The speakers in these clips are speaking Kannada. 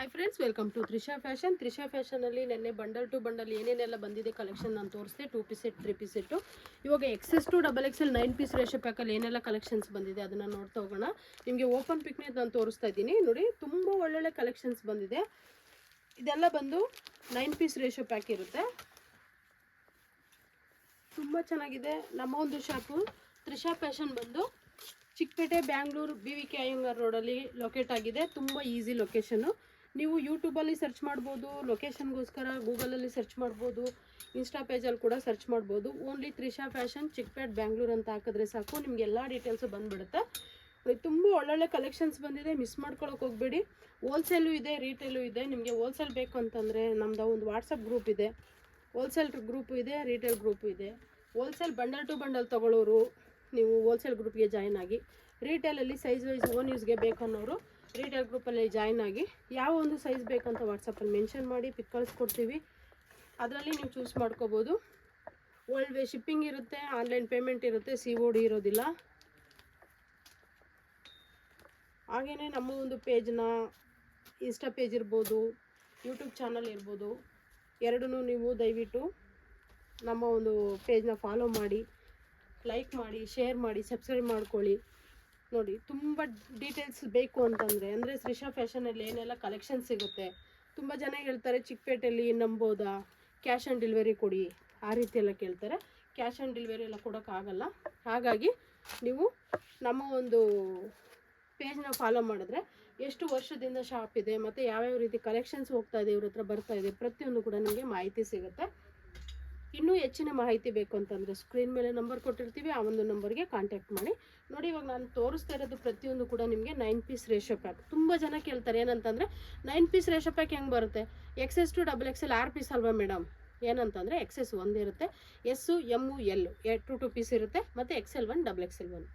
Hi friends, welcome to Trisha fashion. Trisha ಫ್ಯಾಷನಲ್ಲಿ ನೆನ್ನೆ ಬಂಡಲ್ ಟು ಬಂಡಲ್ ಏನೇನೆಲ್ಲ ಬಂದಿದೆ ಕಲೆಕ್ಷನ್ ನಾನು ತೋರಿಸಿದೆ. 2 ಪೀಸ್ ಸೆಟ್, 3 ಪೀಸ್ ಸೆಟ್ಟು. ಇವಾಗ XS to XXL 9 piece ratio ಪ್ಯಾಕಲ್ಲಿ ಏನೆಲ್ಲ ಕಲೆಕ್ಷನ್ಸ್ ಬಂದಿದೆ ಅದನ್ನು ನೋಡ್ತಾ ಹೋಗೋಣ. ನಿಮಗೆ ಓಪನ್ ಪಿಕ್ನೇ ನಾನು ತೋರಿಸ್ತಾ ಇದ್ದೀನಿ ನೋಡಿ. ತುಂಬ ಒಳ್ಳೊಳ್ಳೆ ಕಲೆಕ್ಷನ್ಸ್ ಬಂದಿದೆ. ಇದೆಲ್ಲ ಬಂದು 9 ಪೀಸ್ ರೇಷೋ ಪ್ಯಾಕ್ ಇರುತ್ತೆ. ತುಂಬ ಚೆನ್ನಾಗಿದೆ. ನಮ್ಮ ಒಂದು ಶಾಪು ತ್ರಿಷಾ ಫ್ಯಾಷನ್ ಬಂದು ಚಿಕ್ಕಪೇಟೆ, ಬ್ಯಾಂಗ್ಳೂರು, BVK ಅಯ್ಯಂಗಾರ್ ರೋಡಲ್ಲಿ ಲೊಕೇಟ್ ಆಗಿದೆ. ತುಂಬ ಈಸಿ ಲೊಕೇಶನ್ನು. ನೀವು ಯೂಟ್ಯೂಬಲ್ಲಿ ಸರ್ಚ್ ಮಾಡ್ಬೋದು, ಲೊಕೇಶನ್ಗೋಸ್ಕರ ಗೂಗಲಲ್ಲಿ ಸರ್ಚ್ ಮಾಡ್ಬೋದು, ಇನ್ಸ್ಟಾ ಪೇಜಲ್ಲಿ ಕೂಡ ಸರ್ಚ್ ಮಾಡ್ಬೋದು. ಓನ್ಲಿ ತ್ರಿಷಾ ಫ್ಯಾಷನ್ ಚಿಕ್ಕಪೇಟೆ, ಬ್ಯಾಂಗ್ಳೂರು ಅಂತ ಹಾಕಿದ್ರೆ ಸಾಕು, ನಿಮ್ಗೆ ಎಲ್ಲ ಡೀಟೇಲ್ಸು ಬಂದುಬಿಡುತ್ತೆ. ತುಂಬ ಒಳ್ಳೊಳ್ಳೆ ಕಲೆಕ್ಷನ್ಸ್ ಬಂದಿದೆ, ಮಿಸ್ ಮಾಡ್ಕೊಳಕ್ಕೆ ಹೋಗಬೇಡಿ. ಹೋಲ್ಸೇಲು ಇದೆ, ರೀಟೇಲು ಇದೆ. ನಿಮಗೆ ಹೋಲ್ಸೇಲ್ ಬೇಕು ಅಂತಂದರೆ ನಮ್ಮದು ಒಂದು ವಾಟ್ಸಪ್ ಗ್ರೂಪ್ ಇದೆ. ಹೋಲ್ಸೇಲ್ ಗ್ರೂಪು ಇದೆ, ರೀಟೇಲ್ ಗ್ರೂಪು ಇದೆ. ಹೋಲ್ಸೇಲ್ ಬಂಡಲ್ ಟು ಬಂಡಲ್ ತೊಗೊಳ್ಳೋರು ನೀವು ಹೋಲ್ಸೇಲ್ ಗ್ರೂಪ್ಗೆ ಜಾಯ್ನ್ ಆಗಿ, ರೀಟೇಲಲ್ಲಿ ಸೈಜ್ ವೈಸ್ ಓನ್ ಯೂಸ್ಗೆ ಬೇಕನ್ನೋರು ರೀಟೇಲ್ ಗ್ರೂಪಲ್ಲಿ ಜಾಯ್ನ್ ಆಗಿ, ಯಾವ ಒಂದು ಸೈಜ್ ಬೇಕಂತ ವಾಟ್ಸಪ್ಪಲ್ಲಿ ಮೆನ್ಷನ್ ಮಾಡಿ ಪಿಕ್ ಕಳಿಸ್ಕೊಡ್ತೀವಿ. ಅದರಲ್ಲಿ ನೀವು ಚೂಸ್ ಮಾಡ್ಕೋಬೋದು. ವರ್ಲ್ಡ್ ವೇ ಶಿಪ್ಪಿಂಗ್ ಇರುತ್ತೆ, ಆನ್ಲೈನ್ ಪೇಮೆಂಟ್ ಇರುತ್ತೆ, COD ಇರೋದಿಲ್ಲ. ಹಾಗೆಯೇ ನಮ್ಮ ಒಂದು ಪೇಜ್ನ ಇನ್ಸ್ಟಾ ಪೇಜ್ ಇರ್ಬೋದು, ಯೂಟ್ಯೂಬ್ ಚಾನಲ್ ಇರ್ಬೋದು, ಎರಡನ್ನೂ ನೀವು ದಯವಿಟ್ಟು ನಮ್ಮ ಒಂದು ಪೇಜ್ನ ಫಾಲೋ ಮಾಡಿ, ಲೈಕ್ ಮಾಡಿ, ಶೇರ್ ಮಾಡಿ, ಸಬ್ಸ್ಕ್ರೈಬ್ ಮಾಡ್ಕೊಳ್ಳಿ. ನೋಡಿ, ತುಂಬ ಡೀಟೇಲ್ಸ್ ಬೇಕು ಅಂತಂದರೆ ಅಂದರೆ ತ್ರಿಷಾ ಫ್ಯಾಷನಲ್ಲಿ ಏನೆಲ್ಲ ಕಲೆಕ್ಷನ್ ಸಿಗುತ್ತೆ. ತುಂಬ ಜನ ಹೇಳ್ತಾರೆ ಚಿಕ್ಕಪೇಟೆಯಲ್ಲಿ ನಂಬೋದಾ, ಕ್ಯಾಶ್ ಆನ್ ಡೆಲಿವರಿ ಕೊಡಿ, ಆ ರೀತಿ ಎಲ್ಲ ಕೇಳ್ತಾರೆ. ಕ್ಯಾಶ್ ಆನ್ ಡೆಲಿವರಿ ಎಲ್ಲ ಕೊಡೋಕ್ಕಾಗಲ್ಲ. ಹಾಗಾಗಿ ನೀವು ನಮ್ಮ ಒಂದು ಪೇಜ್ನ ಫಾಲೋ ಮಾಡಿದ್ರೆ ಎಷ್ಟು ವರ್ಷದಿಂದ ಶಾಪ್ ಇದೆ ಮತ್ತು ಯಾವ್ಯಾವ ರೀತಿ ಕಲೆಕ್ಷನ್ಸ್ ಹೋಗ್ತಾ ಇದೆ, ಇವ್ರ ಹತ್ರ ಬರ್ತಾ ಇದೆ, ಪ್ರತಿಯೊಂದು ಕೂಡ ನಿಮಗೆ ಮಾಹಿತಿ ಸಿಗುತ್ತೆ. ಇನ್ನೂ ಹೆಚ್ಚಿನ ಮಾಹಿತಿ ಬೇಕು ಅಂತಂದರೆ ಸ್ಕ್ರೀನ್ ಮೇಲೆ ನಂಬರ್ ಕೊಟ್ಟಿರ್ತೀವಿ, ಆ ಒಂದು ನಂಬರ್ಗೆ ಕಾಂಟ್ಯಾಕ್ಟ್ ಮಾಡಿ. ನೋಡಿ, ಇವಾಗ ನಾನು ತೋರಿಸ್ತಾ ಇರೋದು ಪ್ರತಿಯೊಂದು ಕೂಡ ನಿಮಗೆ 9 ಪೀಸ್ ರೇಷೋ ಪ್ಯಾಕ್. ತುಂಬ ಜನ ಕೇಳ್ತಾರೆ ಏನಂತಂದರೆ 9 ಪೀಸ್ ರೇಷೋ ಪ್ಯಾಕ್ ಹೆಂಗೆ ಬರುತ್ತೆ, XS ಟು XXL 6 ಪೀಸ್ ಅಲ್ವಾ ಮೇಡಮ್? ಏನಂತಂದರೆ XS 1 ಇರುತ್ತೆ, S, M, L 2 ಪೀಸ್ ಇರುತ್ತೆ, ಮತ್ತು XL 1, XXL 1.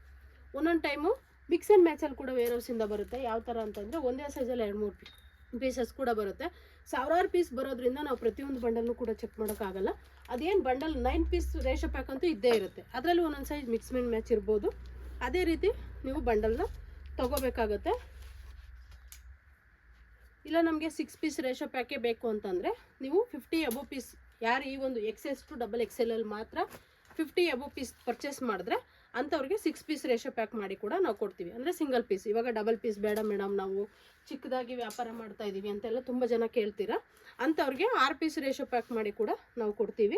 ಒಂದೊಂದು ಟೈಮು ಮಿಕ್ಸ್ ಆ್ಯಂಡ್ ಮ್ಯಾಚಲ್ಲಿ ಕೂಡ ವೇರ್ಹೌಸಿಂದ ಬರುತ್ತೆ. ಯಾವ ಥರ ಅಂತಂದರೆ ಒಂದೇ ಸೈಜಲ್ಲಿ 2-3 ಪೀಸಸ್ ಕೂಡ ಬರುತ್ತೆ. ಸಾವಿರಾರು ಪೀಸ್ ಬರೋದ್ರಿಂದ ನಾವು ಪ್ರತಿಯೊಂದು ಬಂಡಲ್ನು ಕೂಡ ಚೆಕ್ ಮಾಡೋಕ್ಕಾಗಲ್ಲ. ಅದೇನು ಬಂಡಲ್ 9 ಪೀಸ್ ರೇಷೋ ಪ್ಯಾಕ್ ಅಂತೂ ಇದ್ದೇ ಇರುತ್ತೆ. ಅದರಲ್ಲಿ ಒಂದೊಂದು ಸೈಜ್ ಮಿಕ್ಸ್ ಆ್ಯಂಡ್ ಮ್ಯಾಚ್ ಇರ್ಬೋದು. ಅದೇ ರೀತಿ ನೀವು ಬಂಡಲ್ನ ತೊಗೋಬೇಕಾಗತ್ತೆ. ಇಲ್ಲ ನಮಗೆ 6 ಪೀಸ್ ರೇಷೋ ಪ್ಯಾಕೇ ಬೇಕು ಅಂತಂದರೆ ನೀವು 50 ಅಬೋ ಪೀಸ್, ಯಾರು ಈ ಒಂದು XS ಟು XXL ಅಲ್ಲಿ ಮಾತ್ರ 50 ಅಬೋ ಪೀಸ್ ಪರ್ಚೇಸ್ ಮಾಡಿದ್ರೆ ಅಂಥವ್ರಿಗೆ 6 ಪೀಸ್ ರೇಷೋ ಪ್ಯಾಕ್ ಮಾಡಿ ಕೂಡ ನಾವು ಕೊಡ್ತೀವಿ. ಅಂದರೆ ಸಿಂಗಲ್ ಪೀಸ್. ಇವಾಗ ಡಬಲ್ ಪೀಸ್ ಬೇಡ ಮೇಡಮ್, ನಾವು ಚಿಕ್ಕದಾಗಿ ವ್ಯಾಪಾರ ಮಾಡ್ತಾ ಇದ್ದೀವಿ ಅಂತೆಲ್ಲ ತುಂಬ ಜನ ಕೇಳ್ತೀರಾ. ಅಂಥವ್ರಿಗೆ 6 ಪೀಸ್ ರೇಷೋ ಪ್ಯಾಕ್ ಮಾಡಿ ಕೂಡ ನಾವು ಕೊಡ್ತೀವಿ.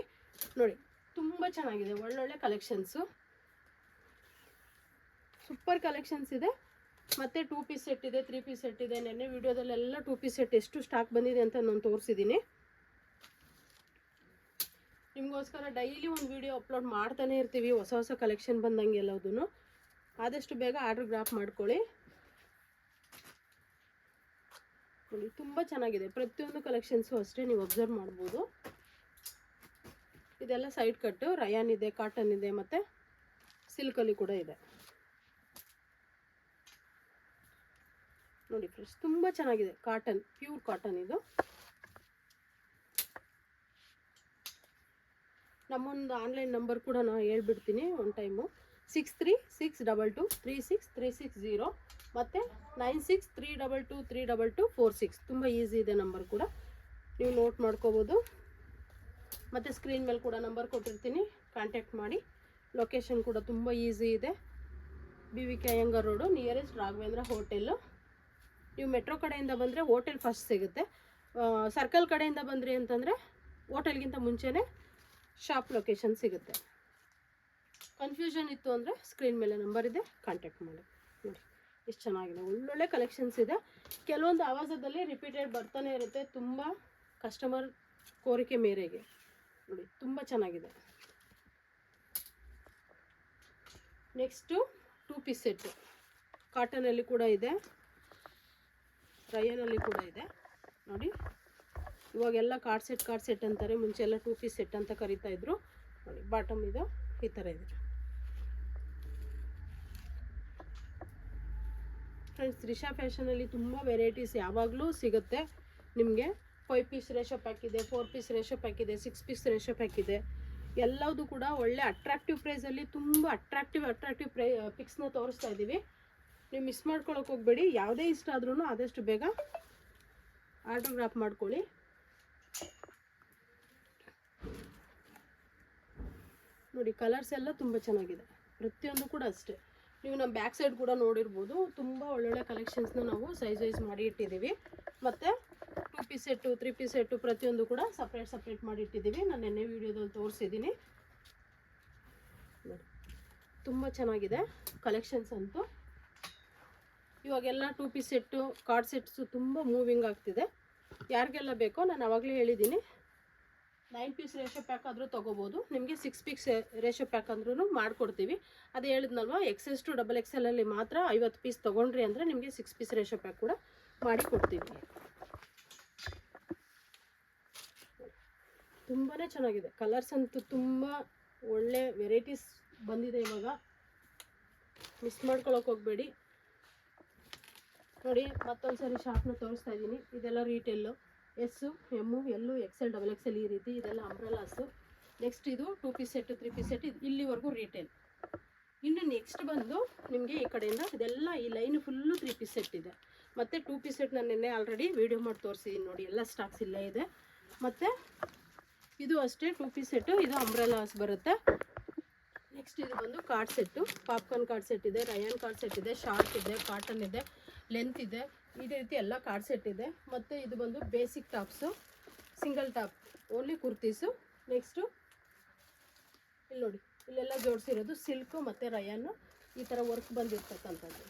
ನೋಡಿ, ತುಂಬ ಚೆನ್ನಾಗಿದೆ, ಒಳ್ಳೊಳ್ಳೆ ಕಲೆಕ್ಷನ್ಸು, ಸೂಪರ್ ಕಲೆಕ್ಷನ್ಸ್ ಇದೆ. ಮತ್ತು 2 ಪೀಸ್ ಸೆಟ್ ಇದೆ, 3 ಪೀಸ್ ಸೆಟ್ ಇದೆ. ನೆನ್ನೆ ವಿಡಿಯೋದಲ್ಲೆಲ್ಲ 2 ಪೀಸ್ ಸೆಟ್ ಎಷ್ಟು ಸ್ಟಾಕ್ ಬಂದಿದೆ ಅಂತ ನಾನು ತೋರಿಸಿದ್ದೀನಿ. ನಿಮಗೋಸ್ಕರ ಡೈಲಿ ಒಂದು ವಿಡಿಯೋ ಅಪ್ಲೋಡ್ ಮಾಡ್ತಾನೆ ಇರ್ತೀವಿ, ಹೊಸ ಹೊಸ ಕಲೆಕ್ಷನ್ ಬಂದಂಗೆ ಎಲ್ಲದನ್ನು. ಆದಷ್ಟು ಬೇಗ ಆರ್ಡ್ರ್ ಗ್ರಾಪ್ ಮಾಡ್ಕೊಳ್ಳಿ. ನೋಡಿ, ತುಂಬ ಚೆನ್ನಾಗಿದೆ ಪ್ರತಿಯೊಂದು ಕಲೆಕ್ಷನ್ಸು ಅಷ್ಟೇ, ನೀವು ಅಬ್ಸರ್ವ್ ಮಾಡ್ಬೋದು. ಇದೆಲ್ಲ ಸೈಡ್ ಕಟ್ಟು, ರಯಾನ್ ಇದೆ, ಕಾಟನ್ ಇದೆ, ಮತ್ತು ಸಿಲ್ಕಲ್ಲಿ ಕೂಡ ಇದೆ. ನೋಡಿ ಫ್ರೆಂಡ್ಸ್, ತುಂಬ ಚೆನ್ನಾಗಿದೆ. ಕಾಟನ್, ಪ್ಯೂರ್ ಕಾಟನ್ ಇದು. ನಮ್ಮೊಂದು ಆನ್ಲೈನ್ ನಂಬರ್ ಕೂಡ ನಾನು ಹೇಳ್ಬಿಡ್ತೀನಿ ಒಂದು ಟೈಮು. 6362236360 ಮತ್ತು 9632232246. ತುಂಬ ಈಸಿ ಇದೆ ನಂಬರ್ ಕೂಡ, ನೀವು ನೋಟ್ ಮಾಡ್ಕೋಬೋದು. ಮತ್ತು ಸ್ಕ್ರೀನ್ ಮೇಲೆ ಕೂಡ ನಂಬರ್ ಕೊಟ್ಟಿರ್ತೀನಿ, ಕಾಂಟ್ಯಾಕ್ಟ್ ಮಾಡಿ. ಲೊಕೇಶನ್ ಕೂಡ ತುಂಬ ಈಸಿ ಇದೆ. BVK Iyengar road, nearest Raghavendra hotel. ನೀವು ಮೆಟ್ರೋ ಕಡೆಯಿಂದ ಬಂದರೆ ಹೋಟೆಲ್ ಫಸ್ಟ್ ಸಿಗುತ್ತೆ. ಸರ್ಕಲ್ ಕಡೆಯಿಂದ ಬಂದ್ರಿ ಅಂತಂದರೆ ಹೋಟೆಲ್ಗಿಂತ ಮುಂಚೆನೇ ಶಾಪ್ ಲೊಕೇಶನ್ ಸಿಗುತ್ತೆ. ಕನ್ಫ್ಯೂಷನ್ ಇತ್ತು ಅಂದರೆ ಸ್ಕ್ರೀನ್ ಮೇಲೆ ನಂಬರ್ ಇದೆ, ಕಾಂಟ್ಯಾಕ್ಟ್ ಮಾಡಿ. ನೋಡಿ, ಎಷ್ಟು ಚೆನ್ನಾಗಿದೆ, ಒಳ್ಳೊಳ್ಳೆ ಕಲೆಕ್ಷನ್ಸ್ ಇದೆ. ಕೆಲವೊಂದು ಆವಾಜದಲ್ಲಿ ರಿಪೀಟೆಡ್ ಬರ್ತಾನೆ ಇರುತ್ತೆ, ತುಂಬ ಕಸ್ಟಮರ್ ಕೋರಿಕೆ ಮೇರೆಗೆ. ನೋಡಿ, ತುಂಬ ಚೆನ್ನಾಗಿದೆ. ನೆಕ್ಸ್ಟು 2 ಪೀಸ್ ಸೆಟ್ಟು, ಕಾಟನಲ್ಲಿ ಕೂಡ ಇದೆ, ರಯಾನಲ್ಲಿ ಕೂಡ ಇದೆ. ನೋಡಿ, ಇವಾಗೆಲ್ಲ ಕಾರ್ಡ್ ಸೆಟ್ ಅಂತಾರೆ, ಮುಂಚೆ ಎಲ್ಲ 2 ಪೀಸ್ ಸೆಟ್ ಅಂತ ಕರಿತಾ ಇದ್ರು. ನೋಡಿ, ಬಾಟಮ್ ಇದು ಈ ಥರ ಇದೆ ಫ್ರೆಂಡ್ಸ್. ತ್ರಿಷಾ ಫ್ಯಾಷನಲ್ಲಿ ತುಂಬ ವೆರೈಟೀಸ್ ಯಾವಾಗಲೂ ಸಿಗುತ್ತೆ ನಿಮಗೆ. 5 ಪೀಸ್ ರೇಷೋ ಪ್ಯಾಕ್ ಇದೆ, 4 ಪೀಸ್ ರೇಷೋ ಪ್ಯಾಕ್ ಇದೆ, 6 ಪೀಸ್ ರೇಷೋ ಪ್ಯಾಕ್ ಇದೆ. ಎಲ್ಲದೂ ಕೂಡ ಒಳ್ಳೆ ಅಟ್ರಾಕ್ಟಿವ್ ಪ್ರೈಸಲ್ಲಿ ತುಂಬ ಅಟ್ರಾಕ್ಟಿವ್ ಪಿಕ್ಸ್ನ ತೋರಿಸ್ತಾ ಇದ್ದೀವಿ. ನೀವು ಮಿಸ್ ಮಾಡ್ಕೊಳಕ್ಕೆ ಹೋಗಬೇಡಿ. ಯಾವುದೇ ಇಷ್ಟ ಆದ್ರೂ ಆದಷ್ಟು ಬೇಗ ಆಟೋಗ್ರಾಫ್ ಮಾಡ್ಕೊಳ್ಳಿ. ನೋಡಿ ಕಲರ್ಸ್ ಎಲ್ಲ ತುಂಬ ಚೆನ್ನಾಗಿದೆ, ಪ್ರತಿಯೊಂದು ಕೂಡ ಅಷ್ಟೇ. ನೀವು ನಮ್ಮ ಬ್ಯಾಕ್ ಸೈಡ್ ಕೂಡ ನೋಡಿರ್ಬೋದು, ತುಂಬ ಒಳ್ಳೊಳ್ಳೆ ಕಲೆಕ್ಷನ್ಸ್ನ ನಾವು ಸೈಜ್ ವೈಸ್ ಮಾಡಿ ಇಟ್ಟಿದ್ದೀವಿ. ಮತ್ತು 2 ಪೀಸ್ ಸೆಟ್ಟು 3 ಪೀಸ್ ಸೆಟ್ಟು ಪ್ರತಿಯೊಂದು ಕೂಡ ಸಪ್ರೇಟ್ ಮಾಡಿ ಇಟ್ಟಿದ್ದೀವಿ. ನಾನು ನೆನ್ನೆ ವೀಡಿಯೋದಲ್ಲಿ ತೋರಿಸಿದ್ದೀನಿ. ತುಂಬ ಚೆನ್ನಾಗಿದೆ ಕಲೆಕ್ಷನ್ಸ್ ಅಂತೂ. ಇವಾಗೆಲ್ಲ 2 ಪೀಸ್ ಸೆಟ್ಟು ಕಾರ್ಡ್ ಸೆಟ್ಸು ತುಂಬ ಮೂವಿಂಗ್ ಆಗ್ತಿದೆ. ಯಾರಿಗೆಲ್ಲ ಬೇಕೋ ನಾನು ಆವಾಗಲೇ ಹೇಳಿದ್ದೀನಿ, 9 ಪೀಸ್ ರೇಷೋ ಪ್ಯಾಕ್ ಆದರೂ ತೊಗೋಬೋದು. ನಿಮಗೆ 6 ಪೀಸ್ ರೇಷೋ ಪ್ಯಾಕ್ ಅಂದ್ರೂ ಮಾಡಿಕೊಡ್ತೀವಿ. ಅದು ಹೇಳಿದ್ನಲ್ವ, XS to XXL ಅಲ್ಲಿ ಮಾತ್ರ 50 ಪೀಸ್ ತೊಗೊಂಡ್ರಿ ಅಂದರೆ ನಿಮಗೆ 6 ಪೀಸ್ ರೇಷೋ ಪ್ಯಾಕ್ ಕೂಡ ಮಾಡಿ ಕೊಡ್ತೀವಿ. ತುಂಬಾ ಚೆನ್ನಾಗಿದೆ ಕಲರ್ಸ್ ಅಂತೂ, ತುಂಬ ಒಳ್ಳೆ ವೆರೈಟೀಸ್ ಬಂದಿದೆ ಇವಾಗ. ಮಿಸ್ ಮಾಡ್ಕೊಳಕ್ಕೆ ಹೋಗಬೇಡಿ. ನೋಡಿ ಮತ್ತೊಂದು ಸರಿ ಶಾಪ್ನ ತೋರಿಸ್ತಾ ಇದ್ದೀನಿ. ಇದೆಲ್ಲ ರೀಟೇಲು, ಎಸ್ಸು ಎಮ್ಮು ಎಲ್ಲು XL XXL ಈ ರೀತಿ ಇದೆಲ್ಲ ಅಂಬ್ರೆಲಾಸು. ನೆಕ್ಸ್ಟ್ ಇದು 2 ಪೀಸ್ ಸೆಟ್ಟು 3 ಪೀಸ್ ಸೆಟ್, ಇಲ್ಲಿವರೆಗೂ ರೀಟೇಲ್. ಇನ್ನು ನೆಕ್ಸ್ಟ್ ಬಂದು ನಿಮಗೆ ಈ ಕಡೆಯಿಂದ ಇದೆಲ್ಲ ಈ ಲೈನ್ ಫುಲ್ಲು 3 ಪೀಸ್ ಸೆಟ್ ಇದೆ. ಮತ್ತು 2 ಪೀಸ್ ಸೆಟ್ ನಾನು ನಿನ್ನೆ ಆಲ್ರೆಡಿ ವೀಡಿಯೋ ಮಾಡಿ ತೋರಿಸಿದ್ದೀನಿ ನೋಡಿ, ಎಲ್ಲ ಸ್ಟಾಕ್ಸ್ ಇಲ್ಲೇ ಇದೆ. ಮತ್ತು ಇದು ಅಷ್ಟೇ 2 ಪೀಸ್ ಸೆಟ್ಟು, ಇದು ಅಂಬ್ರೆಲಾಸ್ ಬರುತ್ತೆ. ನೆಕ್ಸ್ಟ್ ಇದು ಬಂದು card set, popcorn card set ಇದೆ, ರಯಾನ್ ಕಾರ್ಡ್ ಸೆಟ್ ಇದೆ, ಶಾರ್ಟ್ ಇದೆ, ಕಾಟನ್ ಇದೆ, ಲೆಂತ್ ಇದೆ, ಇದೇ ರೀತಿ ಎಲ್ಲ ಕಾರ್ಡ್ ಸೆಟ್ ಇದೆ. ಮತ್ತು ಇದು ಬಂದು basic tops, single top only kurtis. Next ಇಲ್ಲಿ ನೋಡಿ, ಇಲ್ಲೆಲ್ಲ ಜೋಡಿಸಿರೋದು ಸಿಲ್ಕು ಮತ್ತು ರಯಾನು ಈ ಥರ ವರ್ಕ್ ಬಂದಿರ್ತಕ್ಕಂಥದ್ದು.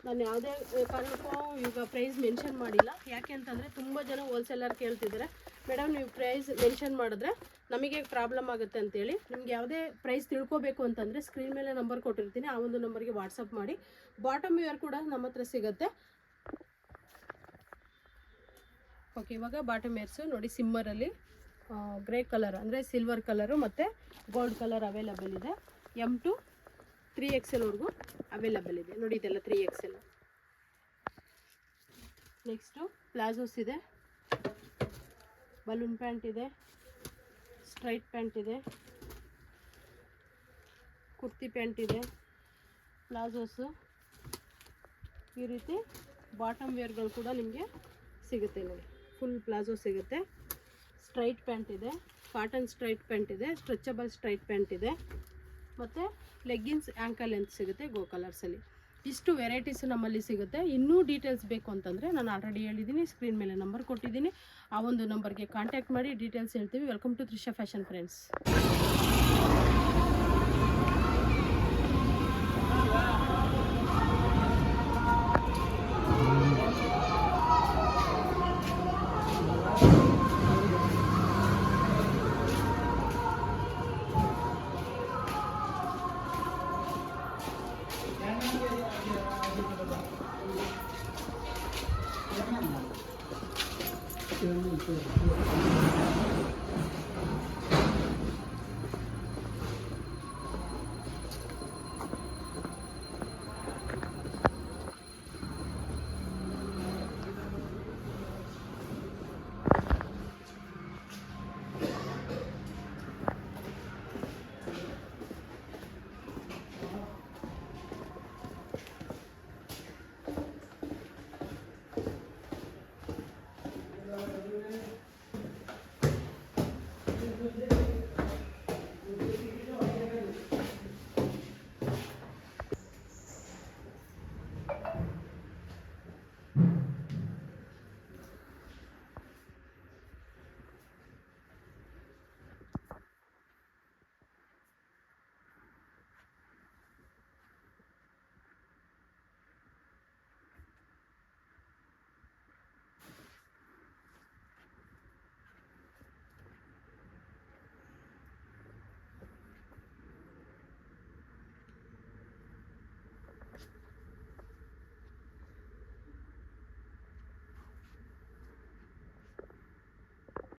ನಾನು ಯಾವುದೇ ಕಾರಣಕ್ಕೂ ಈಗ ಪ್ರೈಸ್ ಮೆನ್ಷನ್ ಮಾಡಿಲ್ಲ. ಯಾಕೆ ಅಂತಂದರೆ ತುಂಬ ಜನ ಹೋಲ್ಸೇಲರ್ ಕೇಳ್ತಿದ್ದಾರೆ, ಮೇಡಮ್ ನೀವು ಪ್ರೈಸ್ ಮೆನ್ಷನ್ ಮಾಡಿದ್ರೆ ನಮಗೆ ಪ್ರಾಬ್ಲಮ್ ಆಗುತ್ತೆ ಅಂತೇಳಿ. ನಿಮ್ಗೆ ಯಾವುದೇ ಪ್ರೈಸ್ ತಿಳ್ಕೊಬೇಕು ಅಂತಂದರೆ ಸ್ಕ್ರೀನ್ ಮೇಲೆ ನಂಬರ್ ಕೊಟ್ಟಿರ್ತೀನಿ, ಆ ಒಂದು ನಂಬರ್ಗೆ ವಾಟ್ಸಪ್ ಮಾಡಿ. ಬಾಟಮ್ ವೇರ್ ಕೂಡ ನಮ್ಮ ಹತ್ರ ಸಿಗುತ್ತೆ. ಓಕೆ, ಇವಾಗ ಬಾಟಮ್ ವೇರ್ಸು ನೋಡಿ, ಸಿಮ್ಮರಲ್ಲಿ ಗ್ರೇ ಕಲರ್ ಅಂದರೆ ಸಿಲ್ವರ್ ಕಲರು ಮತ್ತು ಗೋಲ್ಡ್ ಕಲರ್ ಅವೈಲಬಲ್ ಇದೆ. M to 3XLವರೆಗೂ ಅವೈಲಬಲ್ ಇದೆ ನೋಡಿ. ಇದೆಲ್ಲ 3XL. ನೆಕ್ಸ್ಟು ಪ್ಲಾಜೋಸ್ ಇದೆ, ಬಲೂನ್ ಪ್ಯಾಂಟ್ ಇದೆ, ಸ್ಟ್ರೈಟ್ ಪ್ಯಾಂಟ್ ಇದೆ, ಕುರ್ತಿ ಪ್ಯಾಂಟ್ ಇದೆ, ಪ್ಲಾಜೋಸು ಈ ರೀತಿ ಬಾಟಮ್ ವೇರ್ಗಳು ಕೂಡ ನಿಮಗೆ ಸಿಗುತ್ತೆ ನೋಡಿ. ಫುಲ್ ಪ್ಲಾಜೋ ಸಿಗುತ್ತೆ, ಸ್ಟ್ರೈಟ್ ಪ್ಯಾಂಟ್ ಇದೆ, ಕಾಟನ್ ಸ್ಟ್ರೈಟ್ ಪ್ಯಾಂಟ್ ಇದೆ, ಸ್ಟ್ರೆಚಬಲ್ ಸ್ಟ್ರೈಟ್ ಪ್ಯಾಂಟ್ ಇದೆ, ಮತ್ತು ಲೆಗ್ಗಿನ್ಸ್ ಆ್ಯಂಕಲ್ ಲೆಂತ್ ಸಿಗುತ್ತೆ ಗೋ ಕಲರ್ಸಲ್ಲಿ. ಇಷ್ಟು ವೆರೈಟೀಸ್ ನಮ್ಮಲ್ಲಿ ಸಿಗುತ್ತೆ. ಇನ್ನೂ ಡೀಟೇಲ್ಸ್ ಬೇಕು ಅಂತಂದರೆ ನಾನು ಆಲ್ರೆಡಿ ಹೇಳಿದ್ದೀನಿ, ಸ್ಕ್ರೀನ್ ಮೇಲೆ ನಂಬರ್ ಕೊಟ್ಟಿದ್ದೀನಿ, ಆ ಒಂದು ನಂಬರ್ಗೆ ಕಾಂಟ್ಯಾಕ್ಟ್ ಮಾಡಿ ಡೀಟೇಲ್ಸ್ ಹೇಳ್ತೀವಿ. Welcome to Trisha fashion friends. Thank you.